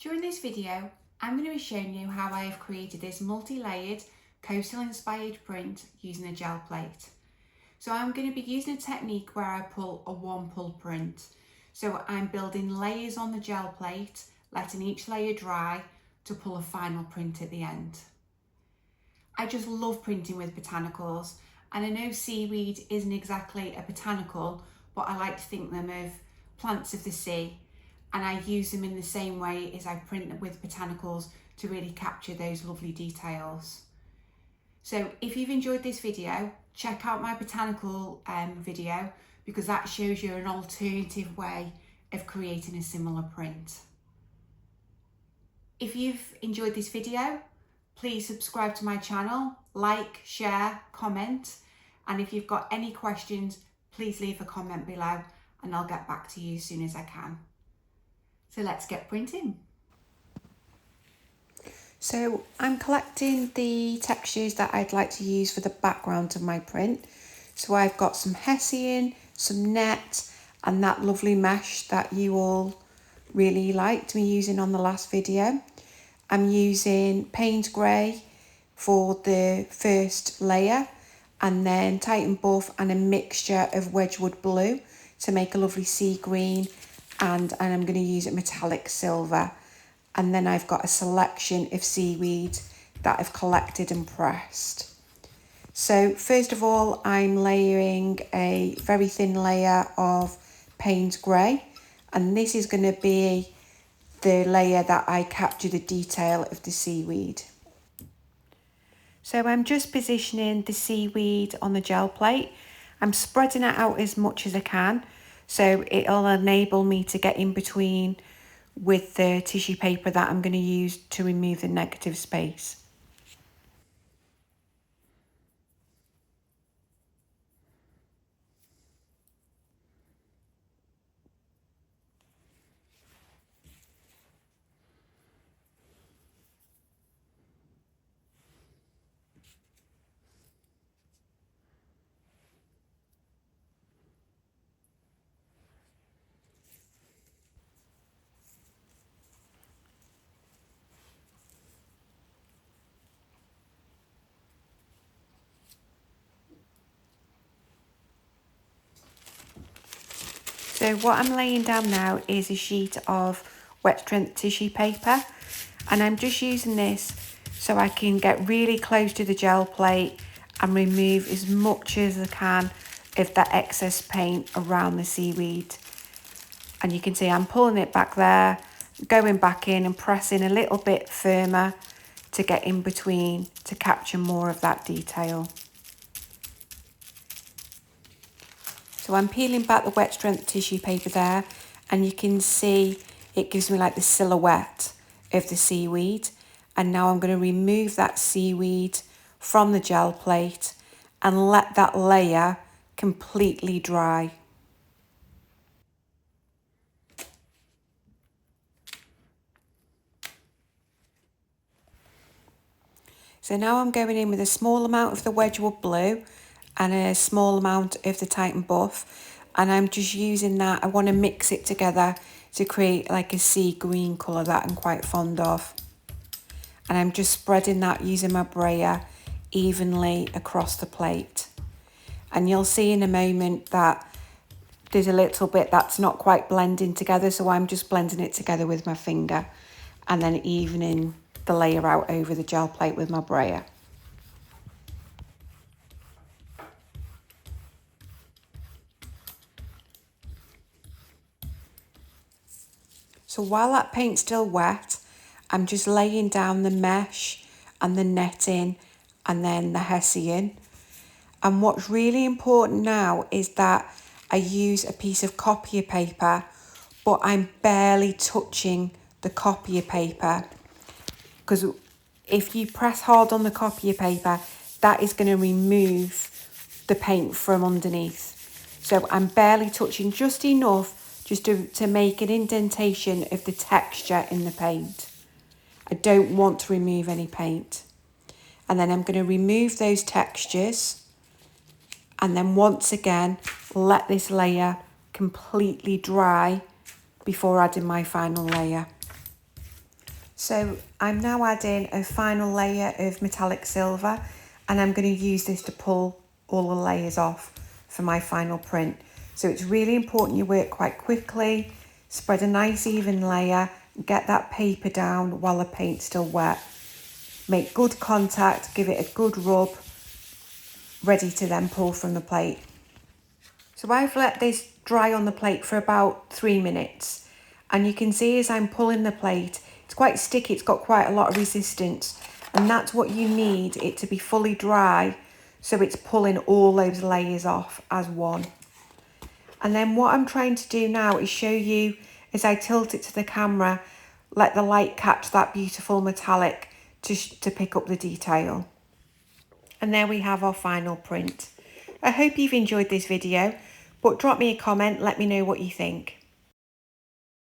During this video, I'm going to be showing you how I have created this multi-layered coastal inspired print using a gel plate. So I'm going to be using a technique where I pull a one pull print. So I'm building layers on the gel plate, letting each layer dry to pull a final print at the end. I just love printing with botanicals, and I know seaweed isn't exactly a botanical, but I like to think them of plants of the sea, and I use them in the same way as I print them with botanicals to really capture those lovely details. So if you've enjoyed this video, check out my botanical video, because that shows you an alternative way of creating a similar print. If you've enjoyed this video, please subscribe to my channel, like, share, comment, and if you've got any questions, please leave a comment below and I'll get back to you as soon as I can. So let's get printing. So I'm collecting the textures that I'd like to use for the background of my print. So I've got some hessian, some net, and that lovely mesh that you all really liked me using on the last video. I'm using Paynes grey for the first layer, and then Titan buff and a mixture of Wedgewood blue to make a lovely sea green, and I'm going to use a metallic silver. And then I've got a selection of seaweed that I've collected and pressed. So first of all, I'm layering a very thin layer of Paynes grey, and this is going to be the layer that I capture the detail of the seaweed. So I'm just positioning the seaweed on the gel plate. I'm spreading it out as much as I can, so it'll enable me to get in between with the tissue paper that I'm going to use to remove the negative space. So what I'm laying down now is a sheet of wet strength tissue paper, and I'm just using this so I can get really close to the gel plate and remove as much as I can of that excess paint around the seaweed. And you can see I'm pulling it back there, going back in and pressing a little bit firmer to get in between to capture more of that detail. So I'm peeling back the wet strength tissue paper there, and you can see it gives me like the silhouette of the seaweed. And now I'm going to remove that seaweed from the gel plate and let that layer completely dry. So now I'm going in with a small amount of the Wedgewood blue and a small amount of the Titan buff, and I'm just using that. I want to mix it together to create like a sea green colour that I'm quite fond of. And I'm just spreading that using my brayer evenly across the plate. And you'll see in a moment that there's a little bit that's not quite blending together, so I'm just blending it together with my finger and then evening the layer out over the gel plate with my brayer. So while that paint's still wet, I'm just laying down the mesh and the netting and then the hessian. And what's really important now is that I use a piece of copier paper, but I'm barely touching the copier paper, because if you press hard on the copier paper, that is going to remove the paint from underneath. So I'm barely touching, just enough just to make an indentation of the texture in the paint. I don't want to remove any paint. And then I'm going to remove those textures, and then once again let this layer completely dry before adding my final layer. So I'm now adding a final layer of metallic silver, and I'm going to use this to pull all the layers off for my final print. So it's really important you work quite quickly, spread a nice even layer, get that paper down while the paint's still wet. Make good contact, give it a good rub, ready to then pull from the plate. So I've let this dry on the plate for about 3 minutes, and you can see as I'm pulling the plate, it's quite sticky, it's got quite a lot of resistance, and that's what you need it to be fully dry, so it's pulling all those layers off as one. And then what I'm trying to do now is show you, as I tilt it to the camera, let the light catch that beautiful metallic to pick up the detail. And there we have our final print. I hope you've enjoyed this video, but drop me a comment, let me know what you think.